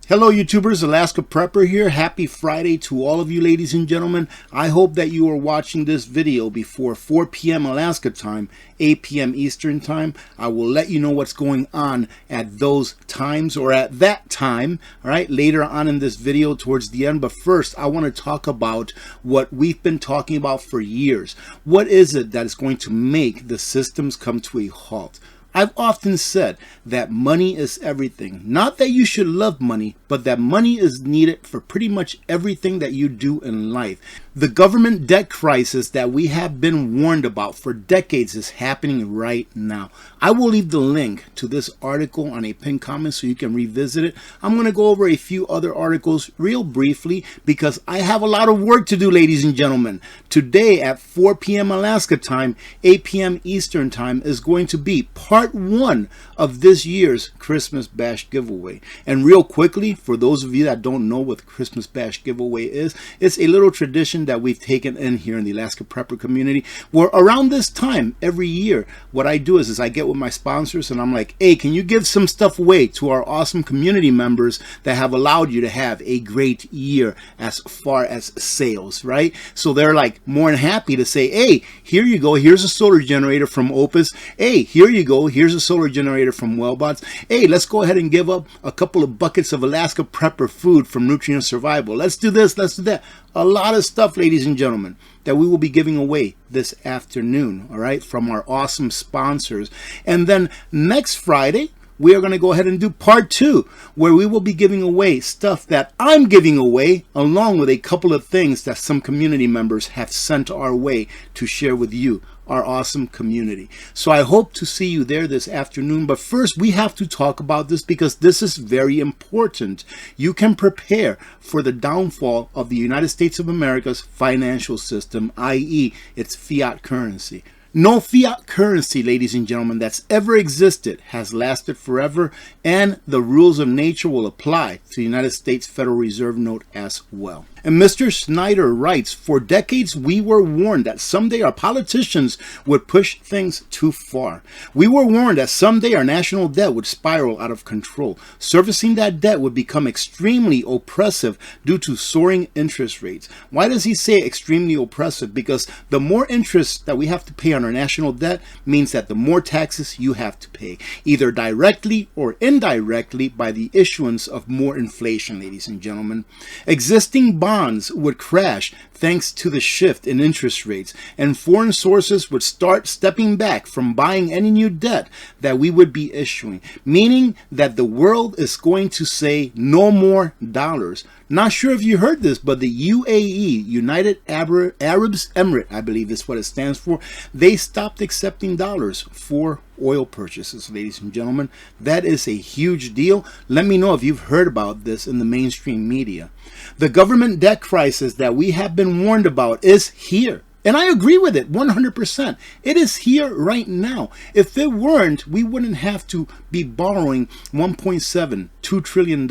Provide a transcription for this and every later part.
Hello YouTubers, Alaska Prepper here. Happy Friday to all of you ladies and gentlemen. I hope that you are watching this video before 4 p.m. Alaska time, 8 p.m. Eastern time. I will let you know what's going on at those times or at that time, all right, later on in this video towards the end. But first, I want to talk about what we've been talking about for years. What is it that is going to make the systems come to a halt? I've often said that money is everything. Not that you should love money, but that money is needed for pretty much everything that you do in life. The government debt crisis that we have been warned about for decades is happening right now. I will leave the link to this article on a pinned comment so you can revisit it. I'm going to go over a few other articles real briefly because I have a lot of work to do, ladies and gentlemen. Today at 4 p.m. Alaska time, 8 p.m. Eastern time is going to be part one of this year's Christmas Bash giveaway. And real quickly, for those of you that don't know what the Christmas Bash giveaway is, it's a little tradition that we've taken in here in the Alaska Prepper community, where around this time every year, what I do is I get with my sponsors and I'm like, hey, can you give some stuff away to our awesome community members that have allowed you to have a great year as far as sales, right? So they're like more than happy to say, hey, here you go, here's a solar generator from Opus. Hey, here you go, here's a solar generator from Wellbots. Hey, let's go ahead and give up a couple of buckets of Alaska Prepper food from Nutrient Survival. Let's do this, let's do that. A lot of stuff, ladies and gentlemen, that we will be giving away this afternoon, all right, from our awesome sponsors. And then next Friday, we are going to go ahead and do part two, where we will be giving away stuff that I'm giving away, along with a couple of things that some community members have sent our way to share with you, our awesome community. So I hope to see you there this afternoon. But first, we have to talk about this because this is very important. You can prepare for the downfall of the United States of America's financial system, i.e. its fiat currency. No fiat currency, ladies and gentlemen, that's ever existed has lasted forever, and the rules of nature will apply to the United States Federal Reserve note as well. And Mr. Snyder writes, for decades we were warned that someday our politicians would push things too far. We were warned that someday our national debt would spiral out of control. Servicing that debt would become extremely oppressive due to soaring interest rates. Why does he say extremely oppressive? Because the more interest that we have to pay on our national debt means that the more taxes you have to pay, either directly or indirectly by the issuance of more inflation, ladies and gentlemen. Existing bonds would crash thanks to the shift in interest rates, and foreign sources would start stepping back from buying any new debt that we would be issuing, meaning that the world is going to say no more dollars. Not sure if you heard this, but the UAE, United Arab Emirates, I believe is what it stands for, they stopped accepting dollars for oil purchases, ladies and gentlemen. That is a huge deal. Let me know if you've heard about this in the mainstream media. The government debt crisis that we have been warned about is here. And I agree with it 100%. It is here right now. If it weren't, we wouldn't have to be borrowing $1.72 trillion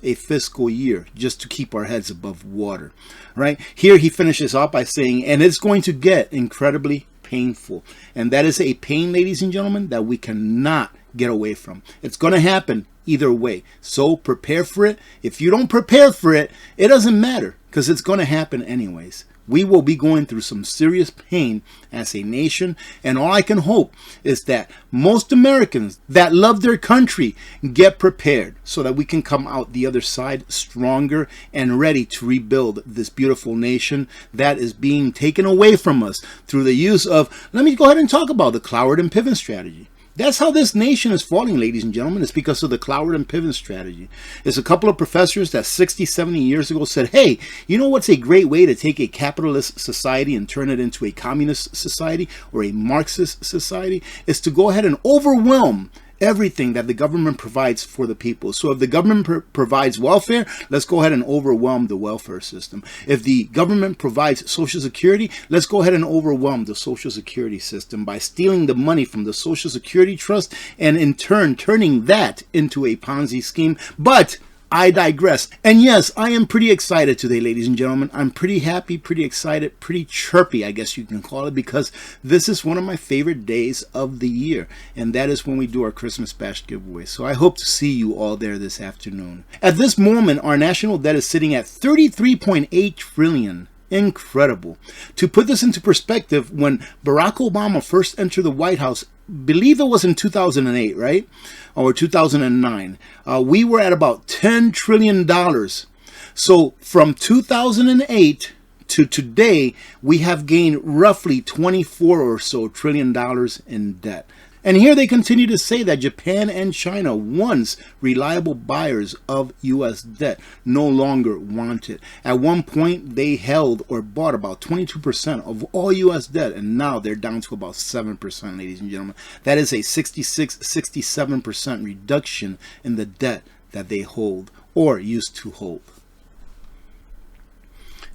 a fiscal year just to keep our heads above water, right? Here he finishes up by saying, and it's going to get incredibly painful. And that is a pain, ladies and gentlemen, that we cannot get away from. It's going to happen either way. So prepare for it. If you don't prepare for it, it doesn't matter because it's going to happen anyways. We will be going through some serious pain as a nation, and all I can hope is that most Americans that love their country get prepared so that we can come out the other side stronger and ready to rebuild this beautiful nation that is being taken away from us through the use of, let me go ahead and talk about the Cloward and Piven strategy. That's how this nation is falling, ladies and gentlemen. It's because of the Cloward and Piven strategy. It's a couple of professors that 60, 70 years ago said, hey, you know what's a great way to take a capitalist society and turn it into a communist society or a Marxist society? Is to go ahead and overwhelm everything that the government provides for the people. So if the government provides welfare, let's go ahead and overwhelm the welfare system. If the government provides Social Security, let's go ahead and overwhelm the Social Security system by stealing the money from the Social Security Trust and in turn turning that into a Ponzi scheme. But I digress. And yes, I am pretty excited today, ladies and gentlemen. I'm pretty happy, pretty excited, pretty chirpy, I guess you can call it, because this is one of my favorite days of the year, and that is when we do our Christmas Bash giveaway. So I hope to see you all there this afternoon. At this moment, our national debt is sitting at $33.8 trillion. Incredible. To put this into perspective, when Barack Obama first entered the White House, believe it was in 2008, right? Or 2009. We were at about $10 trillion. So from 2008 to today, we have gained roughly 24 or so trillion dollars in debt. And here they continue to say that Japan and China, once reliable buyers of U.S. debt, no longer want it. At one point, they held or bought about 22% of all U.S. debt, and now they're down to about 7%, ladies and gentlemen. That is a 67% reduction in the debt that they hold or used to hold.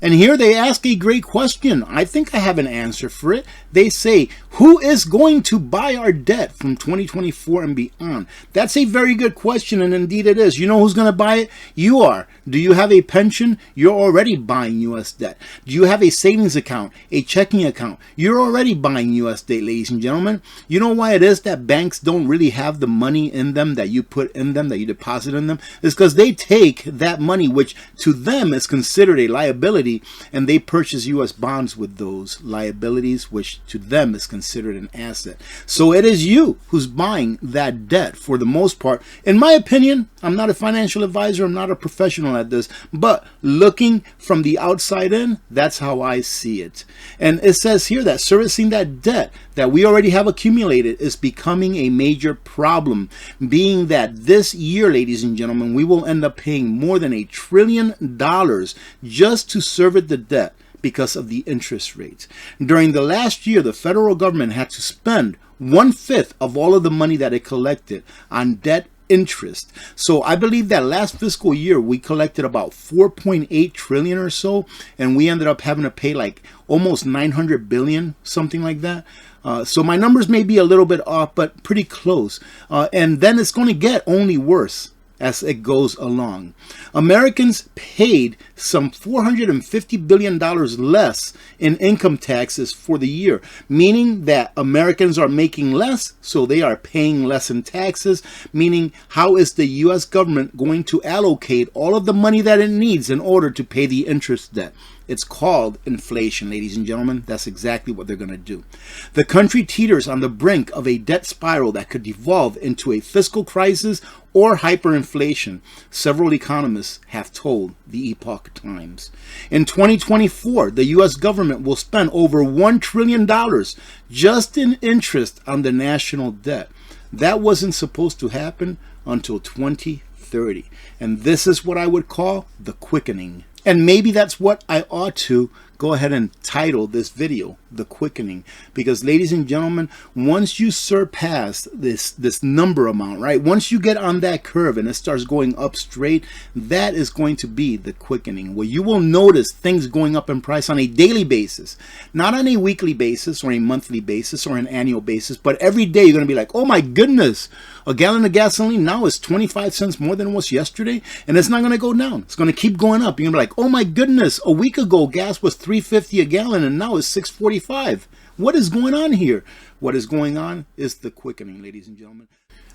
And here they ask a great question. I think I have an answer for it. They say, who is going to buy our debt from 2024 and beyond? That's a very good question, and indeed it is. You know who's going to buy it? You are. Do you have a pension? You're already buying U.S. debt. Do you have a savings account, a checking account? You're already buying U.S. debt, ladies and gentlemen. You know why it is that banks don't really have the money in them that you put in them, that you deposit in them? It's because they take that money, which to them is considered a liability, and they purchase U.S. bonds with those liabilities, which to them is considered an asset. So it is you who's buying that debt for the most part. In my opinion, I'm not a financial advisor, I'm not a professional at this, but looking from the outside in, that's how I see it. And it says here that servicing that debt that we already have accumulated is becoming a major problem, being that this year, ladies and gentlemen, we will end up paying more than $1 trillion just to service the debt because of the interest rates. During the last year, the federal government had to spend 1/5 of all of the money that it collected on debt interest. So I believe that last fiscal year we collected about 4.8 trillion or so, and we ended up having to pay like almost 900 billion, something like that. So my numbers may be a little bit off, but pretty close. And then it's going to get only worse as it goes along. Americans paid some $450 billion less in income taxes for the year, meaning that Americans are making less, so they are paying less in taxes, meaning how is the U.S. government going to allocate all of the money that it needs in order to pay the interest debt? It's called inflation, ladies and gentlemen. That's exactly what they're going to do. The country teeters on the brink of a debt spiral that could devolve into a fiscal crisis or hyperinflation, several economists have told the Epoch Times. In 2024, the U.S. government will spend over $1 trillion just in interest on the national debt. That wasn't supposed to happen until 2030. And this is what I would call the quickening. And maybe that's what I ought to go ahead and title this video, The Quickening. Because ladies and gentlemen, once you surpass this number amount, right? Once you get on that curve and it starts going up straight, that is going to be the quickening, where you will notice things going up in price on a daily basis, not on a weekly basis or a monthly basis or an annual basis, but every day you're going to be like, oh my goodness, a gallon of gasoline now is 25 cents more than it was yesterday, and it's not going to go down. It's going to keep going up. You're going to be like, oh my goodness, a week ago gas was $3.50 a gallon and now it's $6.45. What is going on here? What is going on is the quickening, ladies and gentlemen.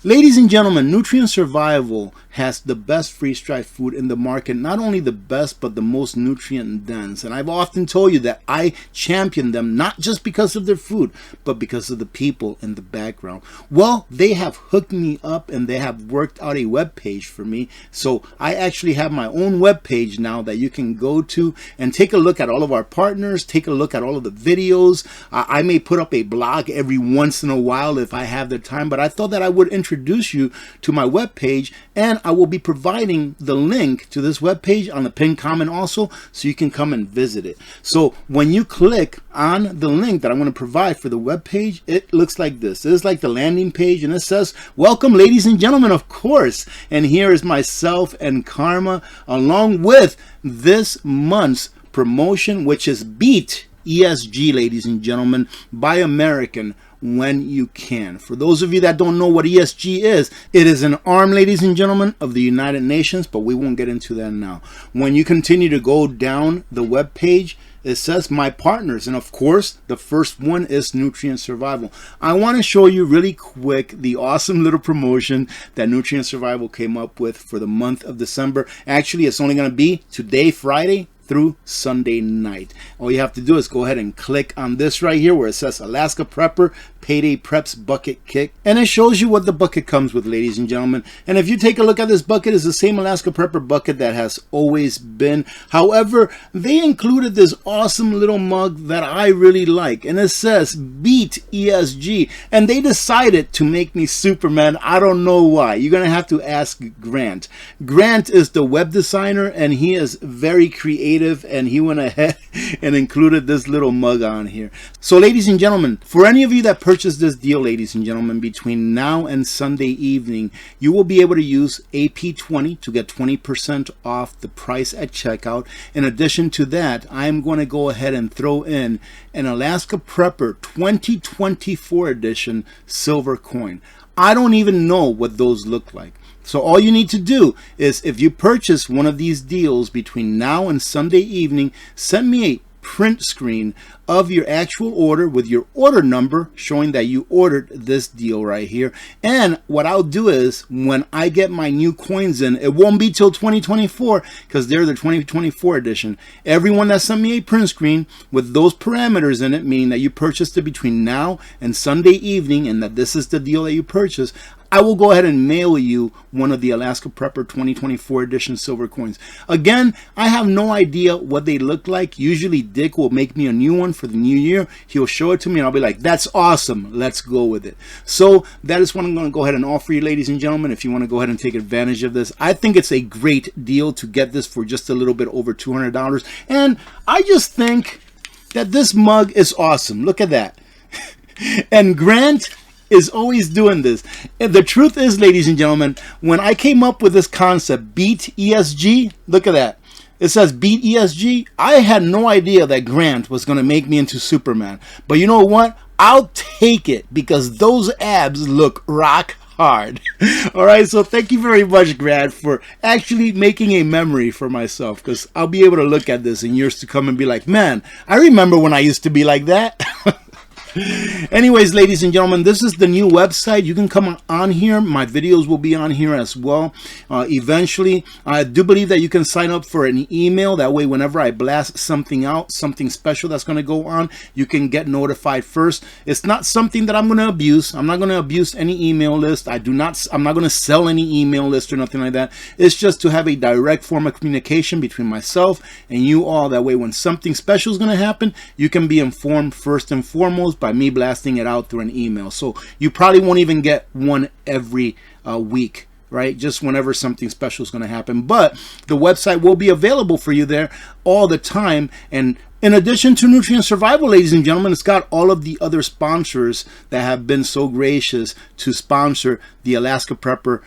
Ladies and gentlemen, Nutrient Survival has the best freeze-dried food in the market. Not only the best, but the most nutrient dense. And I've often told you that I champion them, not just because of their food, but because of the people in the background. Well, they have hooked me up and they have worked out a web page for me. So I actually have my own web page now that you can go to and take a look at all of our partners, take a look at all of the videos. I may put up a blog every once in a while if I have the time, but I thought that I would introduce you to my webpage, and I will be providing the link to this webpage on the pinned comment also, so you can come and visit it. So when you click on the link that I'm going to provide for the webpage, it looks like this. It is like the landing page, and it says, welcome ladies and gentlemen, of course. And here is myself and Karma, along with this month's promotion, which is Beat ESG, ladies and gentlemen, Buy American, when you can. For those of you that don't know what ESG is, it is an arm, ladies and gentlemen, of the United Nations, but we won't get into that now. When you continue to go down the web page, it says my partners, and of course the first one is Nutrient Survival. I want to show you really quick the awesome little promotion that Nutrient Survival came up with for the month of December. Actually, it's only going to be today, Friday, through Sunday night. All you have to do is go ahead and click on this right here where it says Alaska Prepper Payday Preps Bucket Kit, and it shows you what the bucket comes with, ladies and gentlemen. And if you take a look at this bucket, it's the same Alaska Prepper bucket that has always been. However, they included this awesome little mug that I really like, and it says Beat ESG, and they decided to make me Superman. I don't know why. You're gonna have to ask Grant. Grant is the web designer, and he is very creative, and he went ahead and included this little mug on here. So ladies and gentlemen, for any of you that purchase this deal, ladies and gentlemen, between now and Sunday evening, you will be able to use AP20 to get 20% off the price at checkout. In addition to that, I'm going to go ahead and throw in an Alaska Prepper 2024 edition silver coin. I don't even know what those look like. So all you need to do is, if you purchase one of these deals between now and Sunday evening, send me a print screen of your actual order with your order number showing that you ordered this deal right here. And what I'll do is, when I get my new coins in, it won't be till 2024 because they're the 2024 edition. Everyone that sent me a print screen with those parameters in it, meaning that you purchased it between now and Sunday evening and that this is the deal that you purchased, I will go ahead and mail you one of the Alaska Prepper 2024 edition silver coins. Again, I have no idea what they look like. Usually Dick will make me a new one for the new year. He'll show it to me and I'll be like, that's awesome, let's go with it. So that is what I'm going to go ahead and offer you, ladies and gentlemen, if you want to go ahead and take advantage of this. I think it's a great deal to get this for just a little bit over $200. And I just think that this mug is awesome. Look at that. And Grant is always doing this. And the truth is, ladies and gentlemen, when I came up with this concept, Beat ESG, look at that. It says Beat ESG. I had no idea that Grant was going to make me into Superman. But you know what? I'll take it because those abs look rock hard. All right, so thank you very much, Grant, for actually making a memory for myself, because I'll be able to look at this in years to come and be like, man, I remember when I used to be like that. Anyways, ladies and gentlemen, this is the new website. You can come on here. My videos will be on here as well. Eventually, I do believe that you can sign up for an email. That way, whenever I blast something out, something special that's going to go on, you can get notified first. It's not something that I'm going to abuse. I'm not going to abuse any email list. I'm not going to sell any email list or nothing like that. It's just to have a direct form of communication between myself and you all. That way, when something special is going to happen, you can be informed first and foremost by me blasting it out through an email. So you probably won't even get one every week, right? Just whenever something special is going to happen. But the website will be available for you there all the time. And in addition to Nutrient Survival, ladies and gentlemen, it's got all of the other sponsors that have been so gracious to sponsor the Alaska Prepper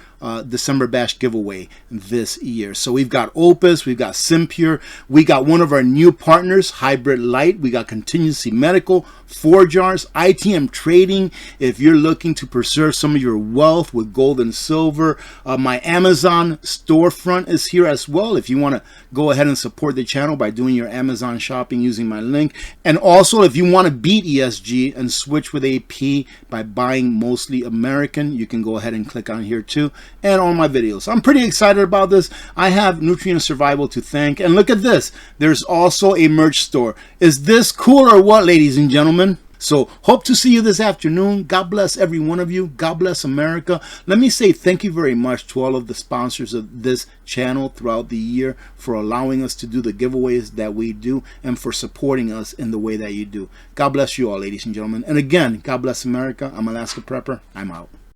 December Bash giveaway this year. So we've got Opus, we've got Simpure, we got one of our new partners, Hybrid Light, we got Contingency Medical, 4 Jars, ITM Trading. If you're looking to preserve some of your wealth with gold and silver, my Amazon storefront is here as well. If you want to go ahead and support the channel by doing your Amazon shopping using my link. And also, if you want to beat ESG and switch with AP by buying mostly American, you can go ahead and click on here too, and on my videos. I'm pretty excited about this. I have Nutrient Survival to thank. And look at this. There's also a merch store. Is this cool or what, ladies and gentlemen? So hope to see you this afternoon. God bless every one of you. God bless America. Let me say thank you very much to all of the sponsors of this channel throughout the year for allowing us to do the giveaways that we do and for supporting us in the way that you do. God bless you all, ladies and gentlemen. And again, God bless America. I'm Alaska Prepper. I'm out.